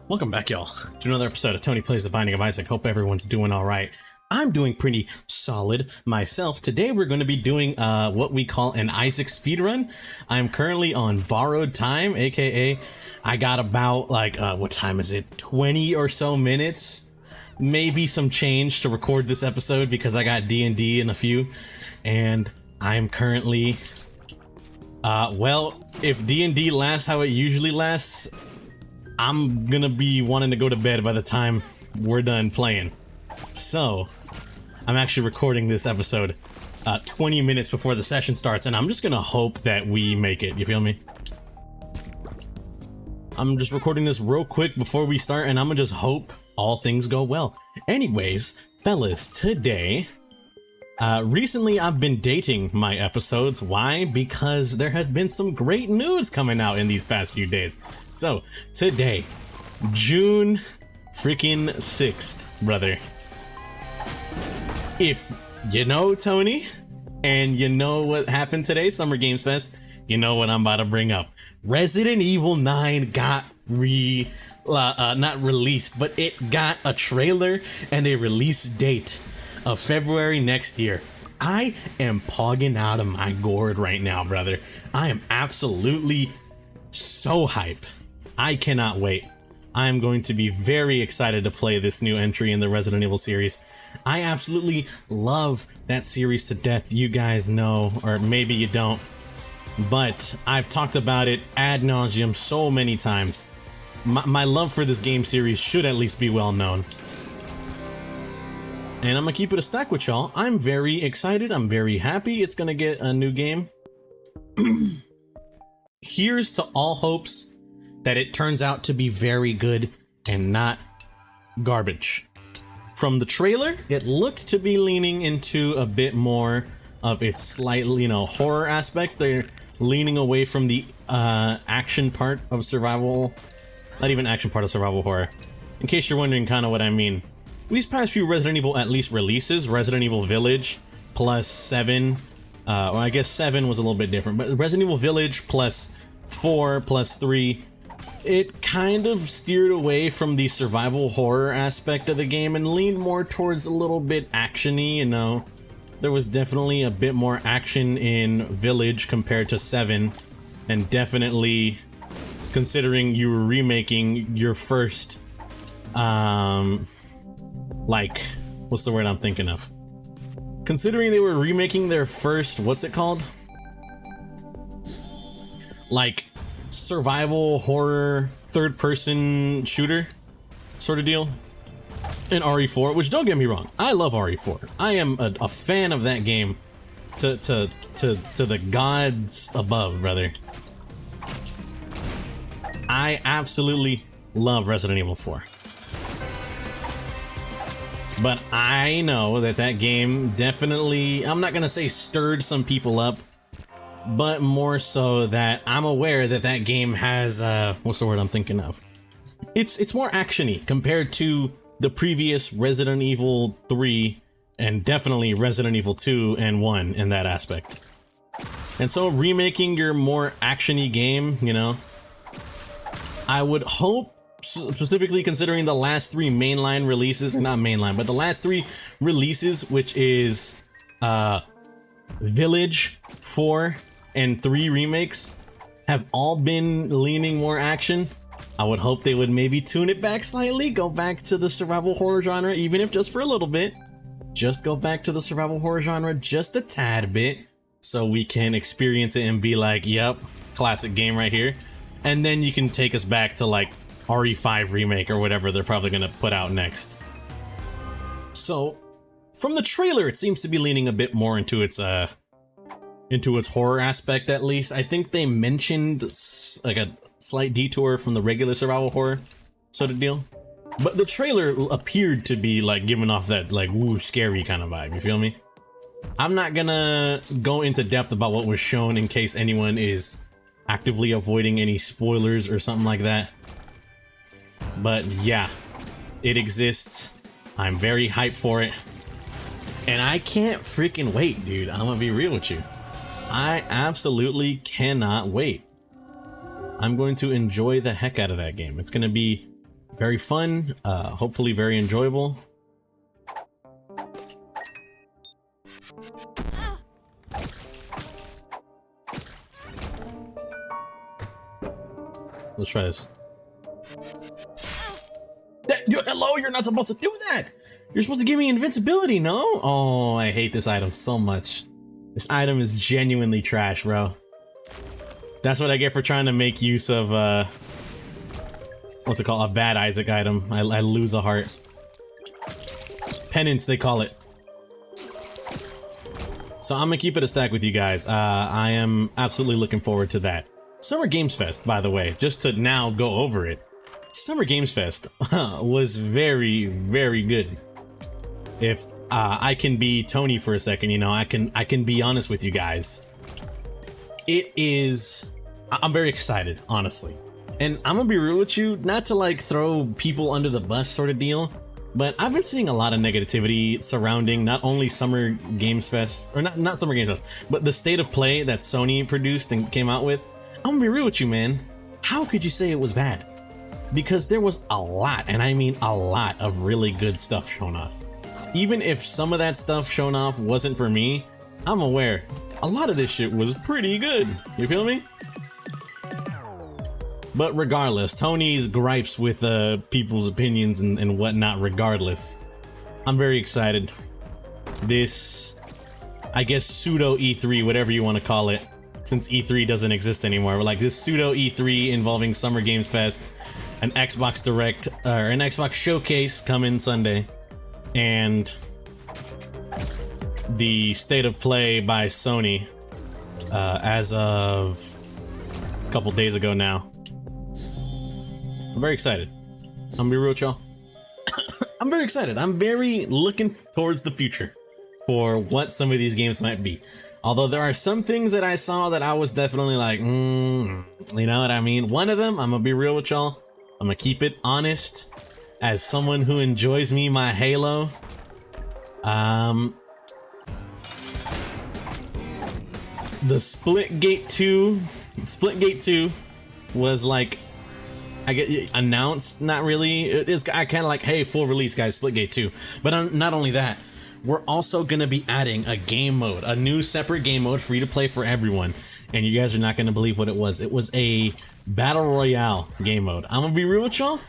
Welcome back, y'all, to another episode of Tony Plays the Binding of Isaac. Hope everyone's doing all right. I'm doing pretty solid myself. Today we're going to be doing what we call an Isaac speedrun. I'm currently on borrowed time, aka I got about what time is it? 20 or so minutes, maybe some change to record this episode because I got D&D in a few, and I'm currently well, if D&D lasts how it usually lasts, I'm gonna be wanting to go to bed by the time we're done playing. So, I'm actually recording this episode 20 minutes before the session starts, and I'm just gonna hope that we make it, you feel me? I'm just recording this real quick before we start, and I'm gonna just hope all things go well. Anyways, fellas, today, recently I've been dating my episodes. Why? Because there has been some great news coming out in these past few days. So, today, June freaking 6th, brother. If you know Tony, and you know what happened today, Summer Games Fest, you know what I'm about to bring up. Resident Evil 9 got not released, but it got a trailer and a release date of February next year. I am pogging out of my gourd right now, brother. I am absolutely so hyped. I cannot wait. I am going to be very excited to play this new entry in the Resident Evil series. I absolutely love that series to death. You guys know, or maybe you don't, but I've talked about it ad nauseum so many times. My love for this game series should at least be well known. And I'm gonna keep it a stack with y'all. I'm very excited. I'm very happy it's gonna get a new game. Here's to all hopes that it turns out to be very good and not garbage. From the trailer, it looked to be leaning into a bit more of its slightly, horror aspect. They're leaning away from the action part of survival, not even action part of survival horror. In case you're wondering kind of what I mean. These past few Resident Evil at least releases, Resident Evil Village plus 7, well, I guess 7 was a little bit different, but Resident Evil Village plus 4 plus 3, it kind of steered away from the survival horror aspect of the game and leaned more towards a little bit action-y, There was definitely a bit more action in Village compared to 7, and definitely, considering you were remaking your first, what's the word I'm thinking of? Considering they were remaking their first, what's it called? Survival horror third-person shooter sort of deal in RE4, which, don't get me wrong, I love RE4. I am a fan of that game to the gods above, brother. I absolutely love Resident Evil 4. But I know that game definitely, I'm not gonna say stirred some people up, but more so that I'm aware that game has, what's the word I'm thinking of? It's more action-y compared to the previous Resident Evil 3 and definitely Resident Evil 2 and 1 in that aspect. And so remaking your more action-y game, I would hope, specifically considering the last 3 mainline releases, or not mainline, but the last 3 releases, which is Village, 4, and 3 remakes, have all been leaning more action. I would hope they would maybe tune it back slightly, go back to the survival horror genre, even if just for a little bit. Just go back to the survival horror genre just a tad bit, so we can experience it and be like, yep, classic game right here. And then you can take us back to RE5 remake or whatever they're probably gonna put out next. So, from the trailer, it seems to be leaning a bit more into its horror aspect, at least. I think they mentioned a slight detour from the regular survival horror sort of deal. But the trailer appeared to be giving off that woo, scary kind of vibe, you feel me? I'm not gonna go into depth about what was shown in case anyone is actively avoiding any spoilers or something like that. But yeah, it exists. I'm very hyped for it. And I can't freaking wait, dude. I'm gonna be real with you. I absolutely cannot wait. I'm going to enjoy the heck out of that game. It's gonna be very fun, hopefully very enjoyable. Let's try this. Hello, you're not supposed to do that! You're supposed to give me invincibility, no? Oh, I hate this item so much. This item is genuinely trash, bro. That's what I get for trying to make use of, what's it called? A bad Isaac item. I lose a heart. Penance, they call it. So I'm gonna keep it a stack with you guys. I am absolutely looking forward to that. Summer Games Fest, by the way, just to now go over it. Summer Games Fest was very, very good. If I can be Tony for a second, you know, I can be honest with you guys. It is, I'm very excited, honestly. And I'm gonna be real with you, not to like throw people under the bus sort of deal, but I've been seeing a lot of negativity surrounding not only Summer Games Fest, or not Summer Games Fest, but the State of Play that Sony produced and came out with. I'm gonna be real with you, man. How could you say it was bad? Because there was a lot, and I mean a lot, of really good stuff shown off. Even if some of that stuff shown off wasn't for me, I'm aware a lot of this shit was pretty good. You feel me? But regardless, Tony's gripes with people's opinions and whatnot, regardless, I'm very excited. This, I guess, pseudo E3, whatever you want to call it, since E3 doesn't exist anymore, but like this pseudo E3 involving Summer Games Fest, an Xbox Direct, or an Xbox Showcase coming Sunday, and the State of Play by Sony as of a couple days ago now. I'm very excited. I'm gonna be real with y'all. I'm very excited. I'm very looking towards the future for what some of these games might be. Although there are some things that I saw that I was definitely like, you know what I mean? One of them, I'm gonna be real with y'all. I'm gonna keep it honest. As someone who enjoys me my Halo, the Splitgate 2 was like, I get announced, not really. It's I kind of like, hey, full release, guys, Splitgate 2. But not only that, we're also gonna be adding a game mode, a new separate game mode, free to play for everyone. And you guys are not gonna believe what it was. It was a Battle Royale game mode. I'm gonna be real with y'all.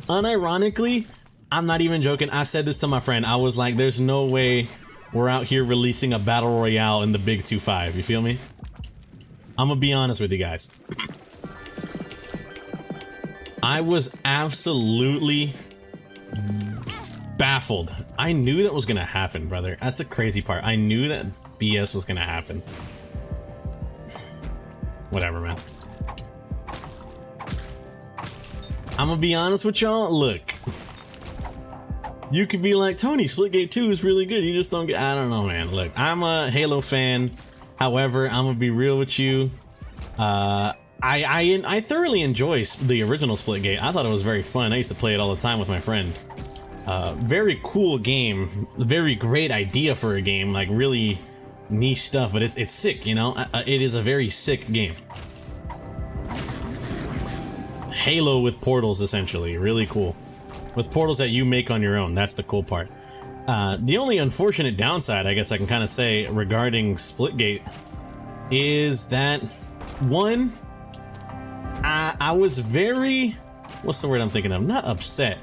Unironically, I'm not even joking. I said this to my friend. I was like, there's no way we're out here releasing a Battle Royale in the Big 2-5. You feel me? I'm gonna be honest with you guys. I was absolutely baffled. I knew that was gonna happen, brother. That's the crazy part. I knew that BS was gonna happen. Whatever, man. I'm gonna be honest with y'all. Look, you could be like, Tony, Splitgate 2 is really good. You just don't get. I don't know, man. Look, I'm a Halo fan. However, I'm gonna be real with you. I thoroughly enjoy the original Splitgate. I thought it was very fun. I used to play it all the time with my friend. Very cool game. Very great idea for a game. Like really niche stuff, but it's sick. You know, it is a very sick game. Halo with portals, essentially. Really cool. With portals that you make on your own. That's the cool part. The only unfortunate downside, I guess I can kind of say, regarding Splitgate is that, one, I was very, what's the word I'm thinking of? Not upset,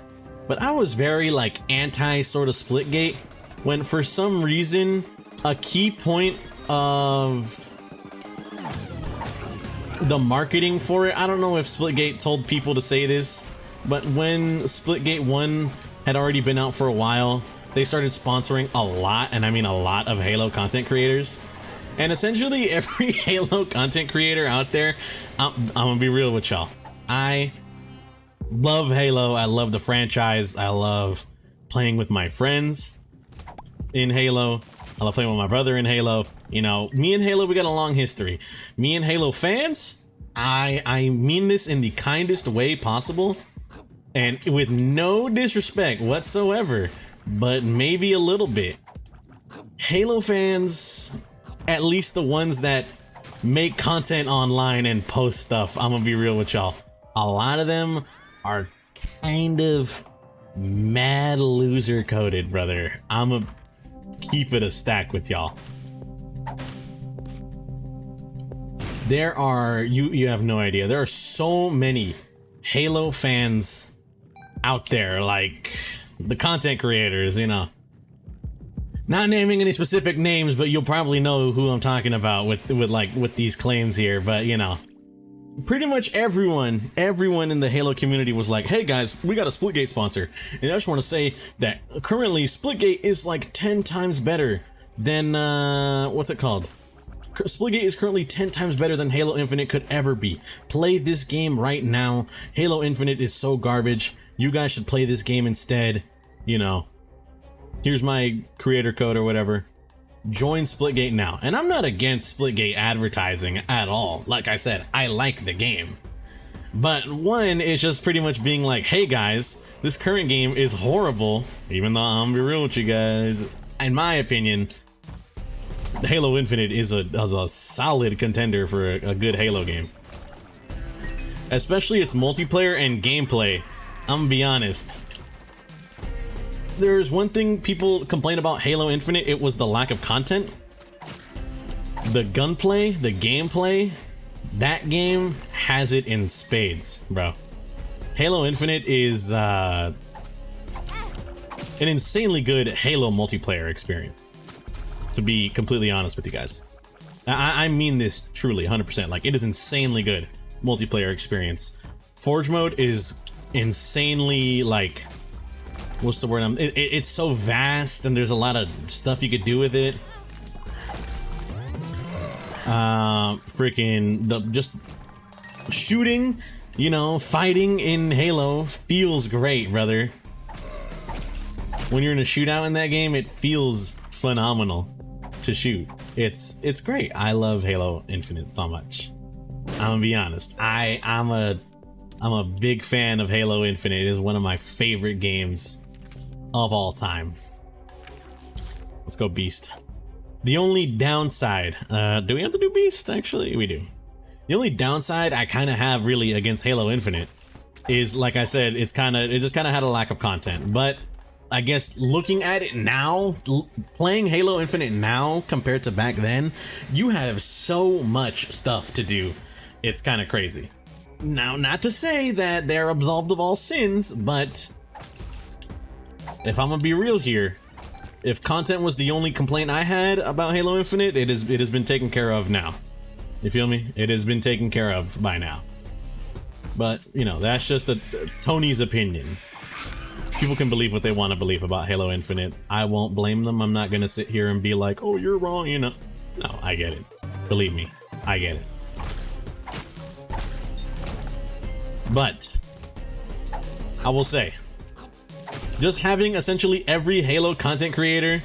but I was very like anti sort of Splitgate when for some reason a key point of the marketing for it, I don't know if Splitgate told people to say this, but when Splitgate 1 had already been out for a while, they started sponsoring a lot, and I mean a lot, of Halo content creators. And essentially every Halo content creator out there, I'm gonna be real with y'all. I love Halo, I love the franchise, I love playing with my friends in Halo, I love playing with my brother in Halo. You know, me and Halo, we got a long history. Me and Halo fans, I mean this in the kindest way possible, and with no disrespect whatsoever, but maybe a little bit. Halo fans, at least the ones that make content online and post stuff, I'm gonna be real with y'all, a lot of them are kind of mad loser coded, brother. I'ma keep it a stack with y'all. There are, you have no idea, there are so many Halo fans out there, like the content creators, you know. Not naming any specific names, but you'll probably know who I'm talking about with these claims here, but you know. Pretty much everyone in the Halo community was like, hey guys, we got a Splitgate sponsor. And I just want to say that currently Splitgate is like 10 times better than, what's it called? Splitgate is currently 10 times better than Halo Infinite could ever be. Play this game right now. Halo Infinite is so garbage. You guys should play this game instead. You know, here's my creator code or whatever. Join Splitgate now. And I'm not against Splitgate advertising at all. Like I said, I like the game. But one is just pretty much being like, hey guys, this current game is horrible. Even though I'm gonna be real with you guys. In my opinion, Halo Infinite is a solid contender for a good Halo game. Especially its multiplayer and gameplay. I'm gonna be honest. There's one thing people complain about Halo Infinite, it was the lack of content. The gunplay, the gameplay, that game has it in spades, bro. Halo Infinite is an insanely good Halo multiplayer experience, to be completely honest with you guys. I mean this truly, 100%. Like, it is insanely good multiplayer experience. Forge mode is insanely, like, what's the word? It's so vast and there's a lot of stuff you could do with it. Freaking just shooting, you know, fighting in Halo feels great, brother. When you're in a shootout in that game, it feels phenomenal to shoot. It's great. I love Halo Infinite so much. I'm gonna be honest. I'm a big fan of Halo Infinite. It is one of my favorite games of all time. Let's go Beast. The only downside, do we have to do Beast? Actually, we do. The only downside I kind of have really against Halo Infinite is, like I said, it just kind of had a lack of content. But I guess looking at it now, playing Halo Infinite now compared to back then, you have so much stuff to do. It's kind of crazy. Now, not to say that they're absolved of all sins, but if I'm gonna be real here, if content was the only complaint I had about Halo Infinite, it has been taken care of now. You feel me? It has been taken care of by now. But, you know, that's just Tony's opinion. People can believe what they want to believe about Halo Infinite. I won't blame them. I'm not gonna sit here and be like, oh, you're wrong, you know. No, I get it. Believe me, I get it. But I will say, just having essentially every Halo content creator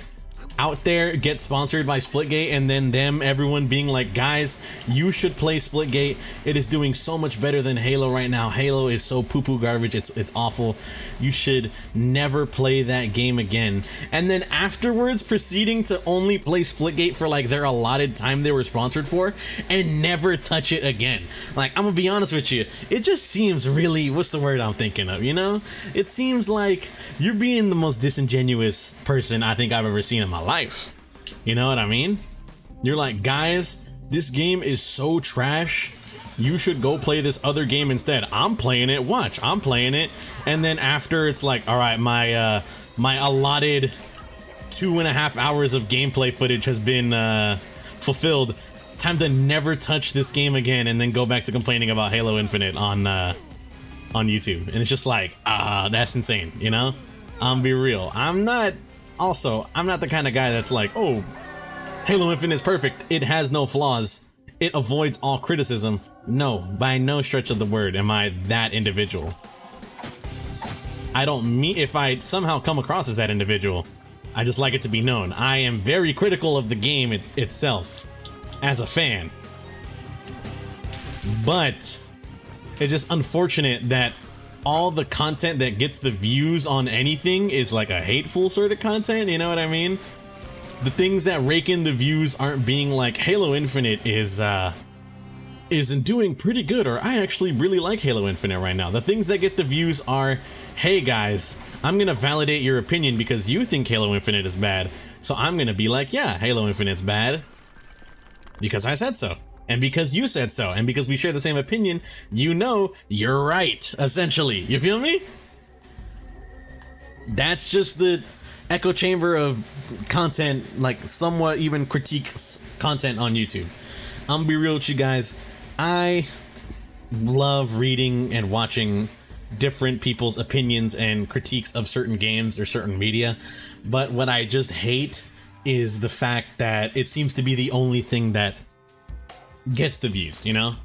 out there get sponsored by Splitgate, and then everyone being like, guys, you should play Splitgate. It is doing so much better than Halo right now. Halo is so poo-poo garbage. It's awful. You should never play that game again. And then afterwards proceeding to only play Splitgate for like their allotted time they were sponsored for and never touch it again. Like, I'm gonna be honest with you, it just seems really, what's the word I'm thinking of, you know? It seems like you're being the most disingenuous person I think I've ever seen in my life. You know what I mean? You're like, guys, this game is so trash. You should go play this other game instead. I'm playing it. Watch, I'm playing it. And then after, it's like, all right, my allotted 2.5 hours of gameplay footage has been fulfilled. Time to never touch this game again, and then go back to complaining about Halo Infinite on YouTube. And it's just like, that's insane. You know? I'm be real. I'm not the kind of guy that's like, oh, Halo Infinite is perfect. It has no flaws. It avoids all criticism. No, by no stretch of the word am I that individual. I don't mean, if I somehow come across as that individual, I just like it to be known. I am very critical of the game itself as a fan. But it's just unfortunate that all the content that gets the views on anything is like a hateful sort of content, you know what I mean? The things that rake in the views aren't being like, Halo Infinite is isn't doing pretty good, or I actually really like Halo Infinite right now. The things that get the views are, hey guys, I'm gonna validate your opinion because you think Halo Infinite is bad, so I'm gonna be like, yeah, Halo Infinite's bad because I said so, and because you said so, and because we share the same opinion, you know you're right, essentially. You feel me? That's just the echo chamber of content, like somewhat even critiques content on YouTube. I'm gonna be real with you guys. I love reading and watching different people's opinions and critiques of certain games or certain media, but what I just hate is the fact that it seems to be the only thing that gets the views, you know?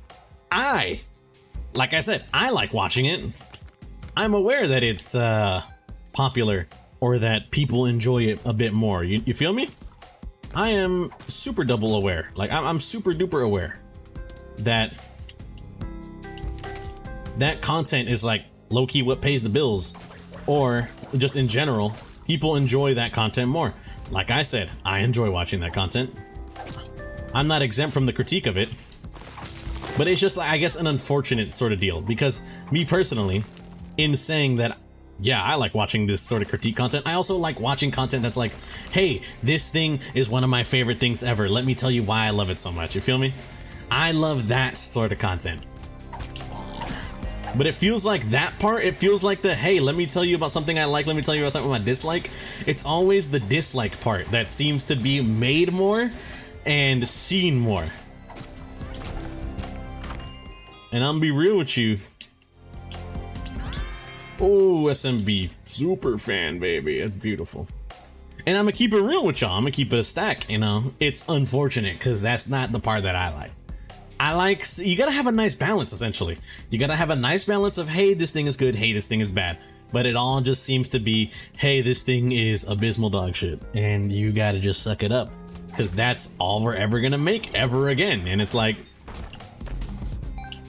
Like I said, I like watching it. I'm aware that it's popular or that people enjoy it a bit more. You feel me? I am super double aware. Like I'm super duper aware that that content is like low-key what pays the bills, or just in general, people enjoy that content more. Like I said, I enjoy watching that content. I'm not exempt from the critique of it, but it's just like, I guess, an unfortunate sort of deal, because me personally, in saying that, yeah, I like watching this sort of critique content, I also like watching content that's like, hey, this thing is one of my favorite things ever. Let me tell you why I love it so much. You feel me? I love that sort of content. But it feels like that part, it feels like the, hey, let me tell you about something I like, let me tell you about something I dislike. It's always the dislike part that seems to be made more and seen more. And I'm gonna be real with you. Oh, SMB, super fan, baby. It's beautiful. And I'm gonna keep it real with y'all. I'm gonna keep it a stack, you know? It's unfortunate because that's not the part that I like. You gotta have a nice balance, essentially. You gotta have a nice balance of, hey, this thing is good, hey, this thing is bad. But it all just seems to be, hey, this thing is abysmal dog shit. And you gotta just suck it up. Because that's all we're ever gonna make ever again. And it's like,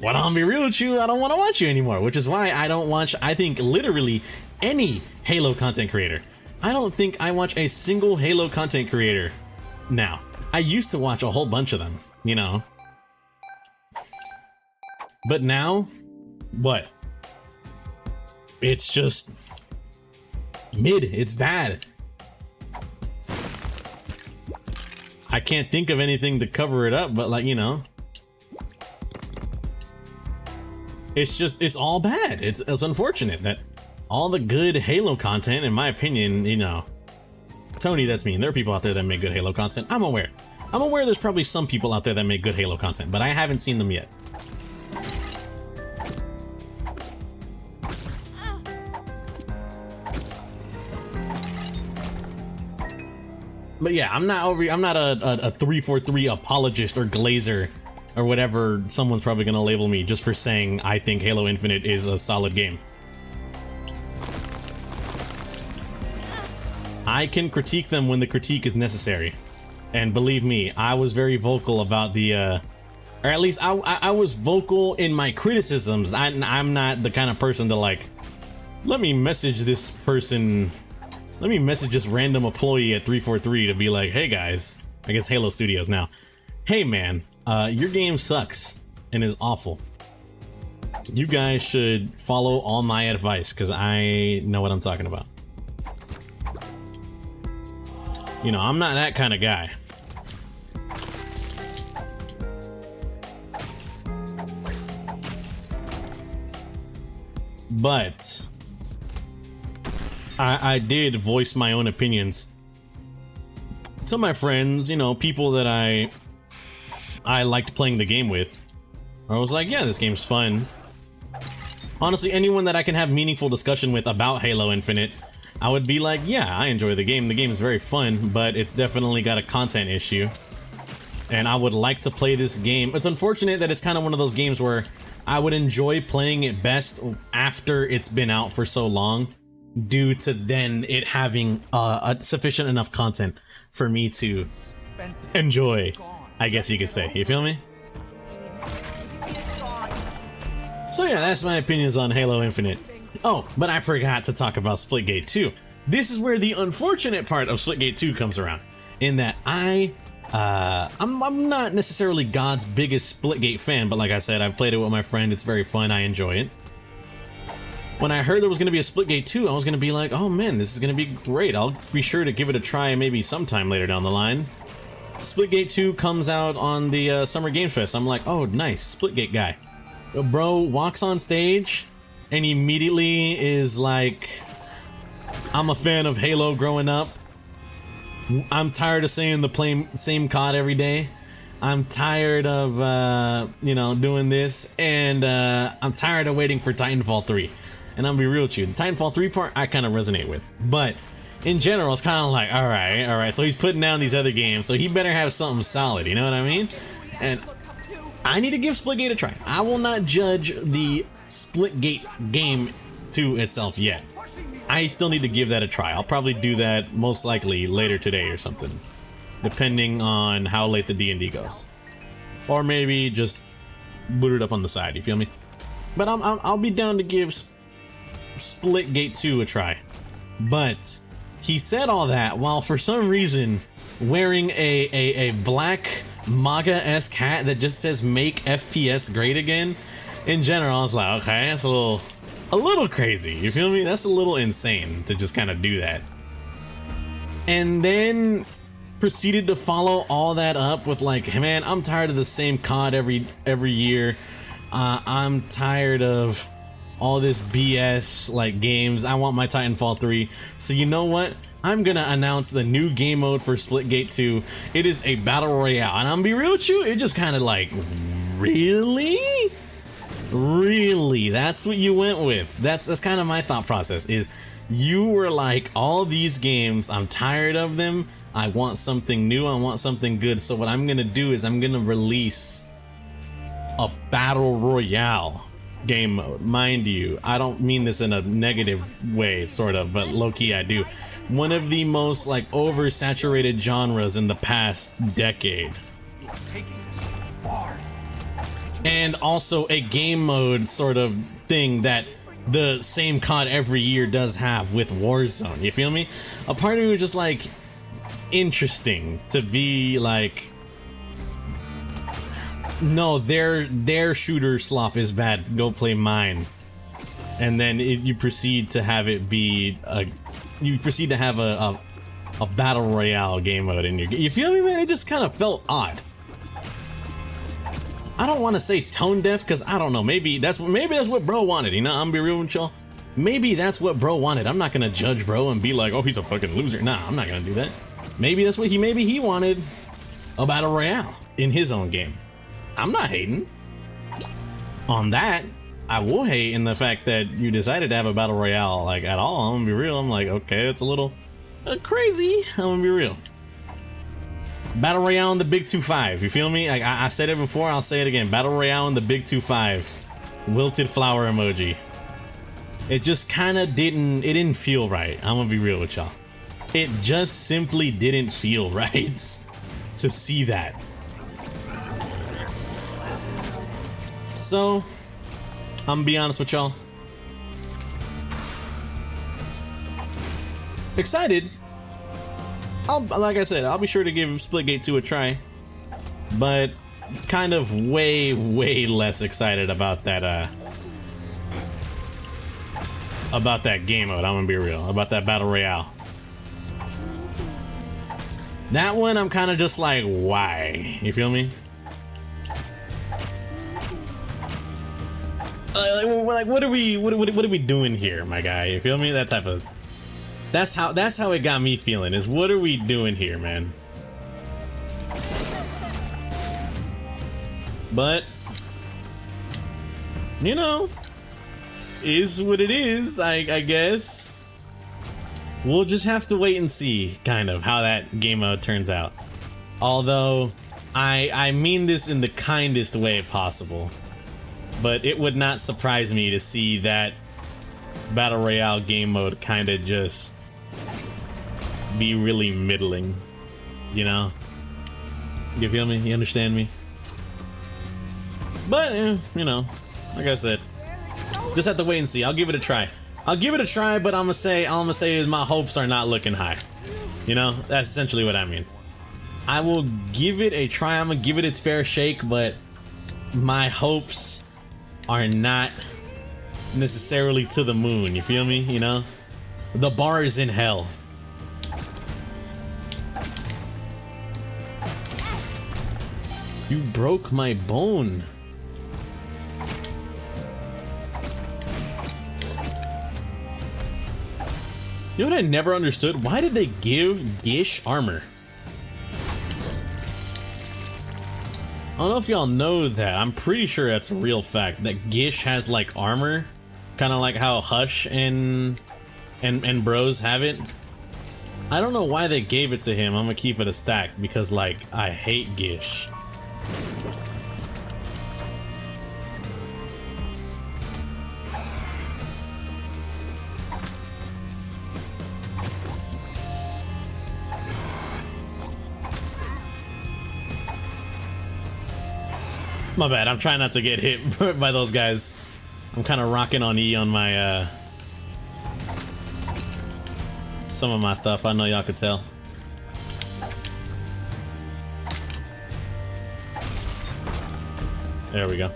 well, I'm gonna be real with you, I don't wanna watch you anymore. Which is why I don't watch, I think, literally any Halo content creator. I don't think I watch a single Halo content creator now. I used to watch a whole bunch of them, you know? But now, what? It's just mid, it's bad. I can't think of anything to cover it up, but like, you know, it's all bad. It's unfortunate that all the good Halo content, in my opinion, you know, Tony, that's me. There are people out there that make good Halo content. I'm aware there's probably some people out there that make good Halo content, but I haven't seen them yet. But yeah, I'm not a 343 apologist or glazer or whatever someone's probably gonna label me just for saying I think Halo Infinite is a solid game. I can critique them when the critique is necessary. And believe me, I was very vocal about the, or at least I was vocal in my criticisms. I'm not the kind of person to like, let me message this person. Let me message this random employee at 343 to be like, hey guys, I guess Halo Studios now. Hey man, your game sucks and is awful. You guys should follow all my advice because I know what I'm talking about. You know, I'm not that kind of guy. But I did voice my own opinions to my friends, you know, people that I liked playing the game with. I was like, yeah, this game's fun. Honestly, anyone that I can have meaningful discussion with about Halo Infinite, I would be like, yeah, I enjoy the game. The game is very fun, but it's definitely got a content issue. And I would like to play this game. It's unfortunate that it's kind of one of those games where I would enjoy playing it best after it's been out for so long, due to then it having a sufficient enough content for me to enjoy, I guess you could say. You feel me? So yeah, that's my opinions on Halo Infinite. Oh, but I forgot to talk about Splitgate 2. This is where the unfortunate part of Splitgate 2 comes around, in that I I'm not necessarily God's biggest Splitgate fan, but like I said, I've played it with my friend. It's very fun. I enjoy it. When I heard there was going to be a Splitgate 2, I was going to be like, oh man, this is going to be great. I'll be sure to give it a try maybe sometime later down the line. Splitgate 2 comes out on the Summer Game Fest. I'm like, oh nice, Splitgate guy. Bro walks on stage and immediately is like, I'm a fan of Halo growing up. I'm tired of saying the same COD every day. I'm tired of, you know, doing this. And I'm tired of waiting for Titanfall 3. And I'm gonna be real with you, the Titanfall 3 part I kind of resonate with. But in general, it's kind of like, alright. So he's putting down these other games, so he better have something solid, you know what I mean? And I need to give Splitgate a try. I will not judge the Splitgate game to itself yet. I still need to give that a try. I'll probably do that most likely later today or something, depending on how late the D&D goes. Or maybe just boot it up on the side, you feel me? But I'll be down to give Splitgate 2 a try. But he said all that while for some reason wearing a black MAGA-esque hat that just says "Make FPS Great Again." In general, I was like, okay, that's a little crazy, you feel me? That's a little insane to just kind of do that. And then proceeded to follow all that up with like, hey man, I'm tired of the same COD every year. I'm tired of all this BS like games. I want my Titanfall 3. So you know what? I'm gonna announce the new game mode for Splitgate 2. It is a battle royale, and I'm gonna be real with you, it just kind of like, really? Really? That's what you went with? That's kind of my thought process, is you were like, all these games, I'm tired of them. I want something new. I want something good. So what I'm gonna do is I'm gonna release a battle royale game mode. Mind you, I don't mean this in a negative way, sort of, but low-key I do. One of the most like oversaturated genres in the past decade. And also a game mode sort of thing that the same COD every year does have with Warzone, you feel me? A part of me was just like, interesting to be like, no, their shooter slop is bad, go play mine. And then you proceed to have it be a battle royale game mode in your game. You feel me, man? It just kind of felt odd. I don't want to say tone deaf, because I don't know, maybe that's what bro wanted, you know? I'm gonna be real with y'all. Maybe that's what bro wanted. I'm not gonna judge bro and be like, oh, he's a fucking loser. Nah, I'm not gonna do that. Maybe that's what he wanted, a battle royale in his own game. I'm not hating on that. I will hate in the fact that you decided to have a battle royale like at all. I'm gonna be real. I'm like, okay, it's a little crazy. I'm gonna be real. Battle royale in the Big 2-5. You feel me? I said it before. I'll say it again. Battle royale in the Big 2-5. Wilted flower emoji. It just kind of didn't feel right. I'm gonna be real with y'all. It just simply didn't feel right to see that. So, I'm gonna be honest with y'all. Excited. Like I said, I'll be sure to give Splitgate 2 a try. But kind of way less excited about that game mode, I'm gonna be real. About that battle royale. That one I'm kind of just like, why? You feel me? Like, what are we doing here, my guy? You feel me? That type of. That's how it got me feeling. Is what are we doing here, man? But you know, is what it is. I guess we'll just have to wait and see, kind of, how that game mode turns out. Although I mean this in the kindest way possible. But it would not surprise me to see that battle royale game mode kind of just be really middling, you know? You feel me? You understand me? But you know, like I said, just have to wait and see. I'll give it a try. I'll give it a try, but all I'm gonna say is my hopes are not looking high. You know, that's essentially what I mean. I will give it a try. I'm gonna give it its fair shake, but my hopes are not necessarily to the moon. You feel me? You know, the bar is in hell. You broke my bone. You know what I never understood? Why did they give Gish armor? I don't know if y'all know that. I'm pretty sure that's a real fact, that Gish has like armor, kind of like how Hush and Bros have it. I don't know why they gave it to him. I'm gonna keep it a stack because like I hate Gish. My bad, I'm trying not to get hit by those guys. I'm kind of rocking on E on my, some of my stuff. I know y'all could tell. There we go.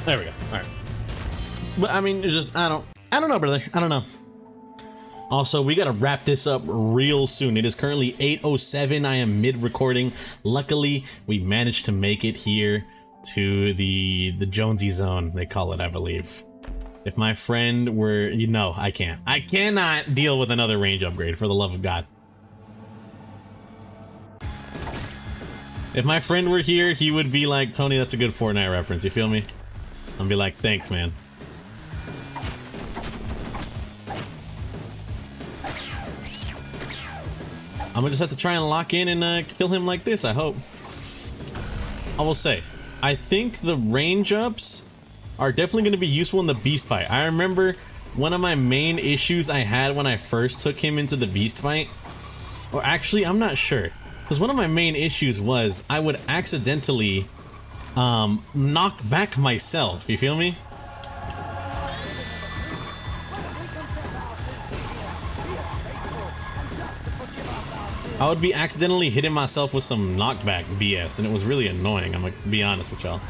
There we go, alright. But I mean, it's just, I don't know, brother. I don't know. Also, we gotta wrap this up real soon. It is currently 8:07. I am mid-recording. Luckily, we managed to make it here to the Jonesy zone, they call it, I believe. If my friend were, you know, I can't. I cannot deal with another range upgrade, for the love of God. If my friend were here, he would be like, Tony, that's a good Fortnite reference, you feel me? I'd be like, thanks, man. I'm gonna just have to try and lock in and kill him like this, I hope. I will say, I think the range ups are definitely gonna be useful in the beast fight. I remember one of my main issues I had when I first took him into the beast fight, or actually, I'm not sure, because one of my main issues was I would accidentally knock back myself, you feel me? I would be accidentally hitting myself with some knockback BS, and it was really annoying, I'm gonna be honest with y'all.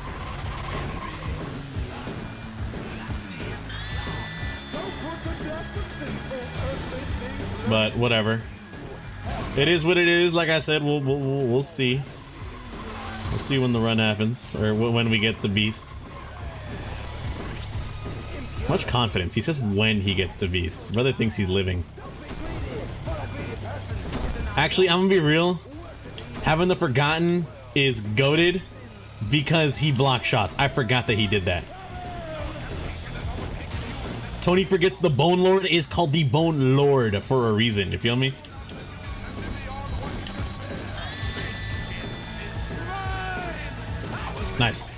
But whatever. It is what it is, like I said, we'll see. We'll see when the run happens, or when we get to Beast. Much confidence, he says when he gets to Beast. Brother thinks he's living. Actually, I'm gonna be real. Having the Forgotten is goated because he blocks shots. I forgot that he did that. Tony forgets the Bone Lord is called the Bone Lord for a reason. You feel me? Nice.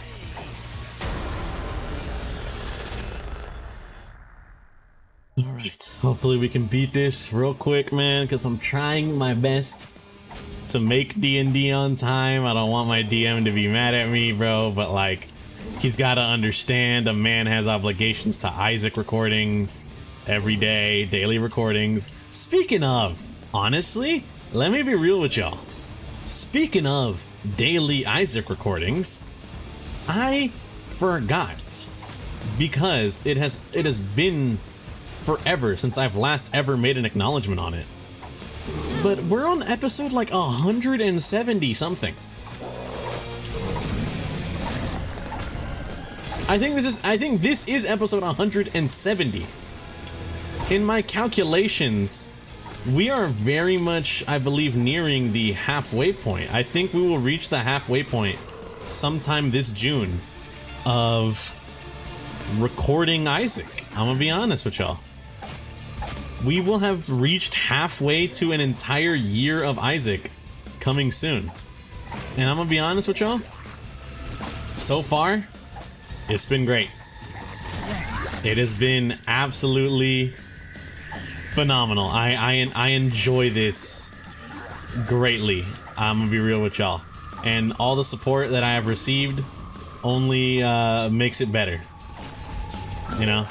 Alright, hopefully we can beat this real quick, man, because I'm trying my best to make D&D on time. I don't want my DM to be mad at me, bro, but like, he's got to understand a man has obligations to Isaac recordings every day, daily recordings. Speaking of, honestly, let me be real with y'all. Speaking of daily Isaac recordings, I forgot, because it has been forever since I've last ever made an acknowledgement on it. But we're on episode like 170 something. I think this is episode 170. In my calculations, we are very much, I believe, nearing the halfway point. I think we will reach the halfway point sometime this June of recording Isaac. I'm gonna be honest with y'all. We will have reached halfway to an entire year of Isaac coming soon. And I'm gonna be honest with y'all, so far, it's been great. It has been absolutely phenomenal. I enjoy this greatly. I'm gonna be real with y'all. And all the support that I have received only makes it better. You know?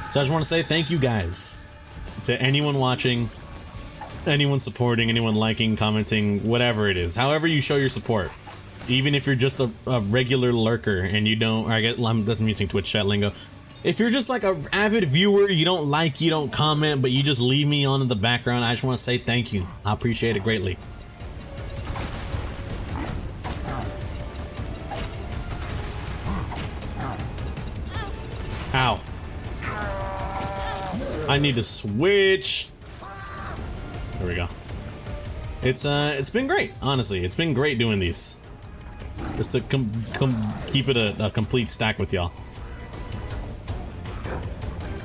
So I just want to say thank you guys to anyone watching, anyone supporting, anyone liking, commenting, whatever it is, however you show your support. Even if you're just a regular lurker and you don't, I get, I'm using Twitch chat lingo. If you're just like a avid viewer, you don't like, you don't comment, but you just leave me on in the background, I just want to say thank you. I appreciate it greatly. Ow. I need to switch. There we go. It's been great, honestly. It's been great doing these. Just to keep it a complete stack with y'all.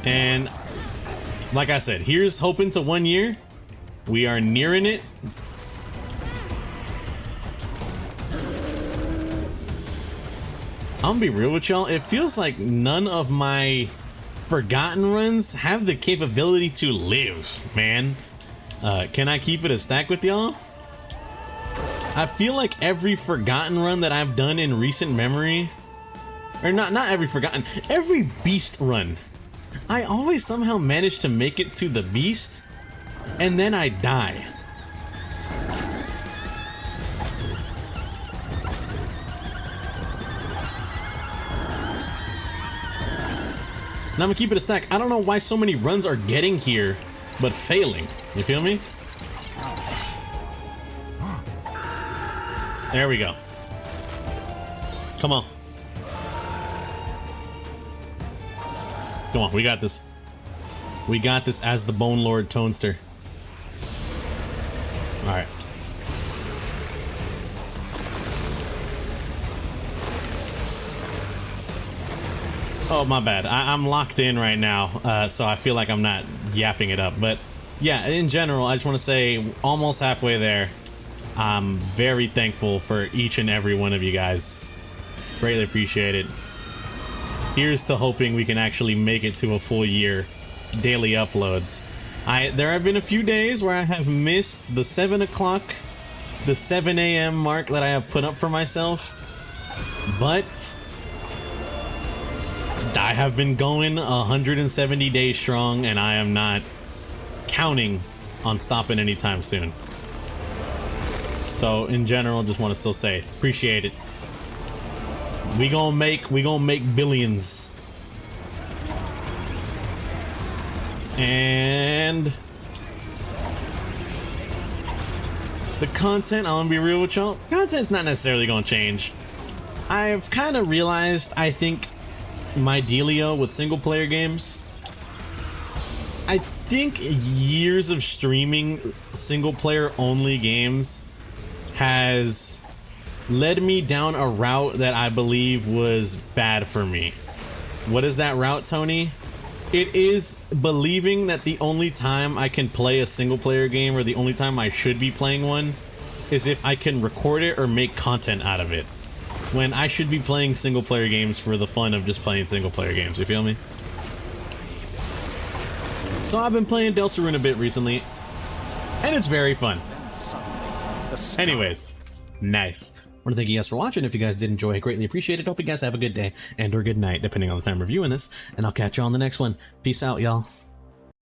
And like I said, here's hoping to 1 year. We are nearing it. I'm gonna be real with y'all. It feels like none of my forgotten runs have the capability to live, man. Can I keep it a stack with y'all? I feel like every forgotten run that I've done in recent memory, or not every forgotten, every beast run, I always somehow manage to make it to the beast, and then I die. Now I'm gonna keep it a stack. I don't know why so many runs are getting here, but failing. You feel me? There we go. Come on. Come on, we got this. We got this as the Bone Lord Tonester. Alright. Oh, my bad. I'm locked in right now, so I feel like I'm not yapping it up. But yeah, in general, I just want to say almost halfway there. I'm very thankful for each and every one of you guys. Greatly appreciate it. Here's to hoping we can actually make it to a full year daily uploads. There have been a few days where I have missed the 7 o'clock, the 7 a.m. mark that I have put up for myself, but I have been going 170 days strong, and I am not counting on stopping anytime soon. So in general, just want to still say appreciate it. We gonna make billions. And the content, I'm gonna be real with y'all, content's not necessarily gonna change. I've kind of realized, I think, my dealio with single player games. I think years of streaming single player only games has led me down a route that I believe was bad for me. What is that route, Tony? It is believing that the only time I can play a single player game, or the only time I should be playing one, is if I can record it or make content out of it, when I should be playing single player games for the fun of just playing single player games. You feel me? So I've been playing Deltarune a bit recently, and it's very fun. Anyways, nice. I want to thank you guys for watching. If you guys did enjoy, I greatly appreciate it. Hope you guys have a good day and or good night, depending on the time we're viewing this. And I'll catch you on the next one. Peace out, y'all.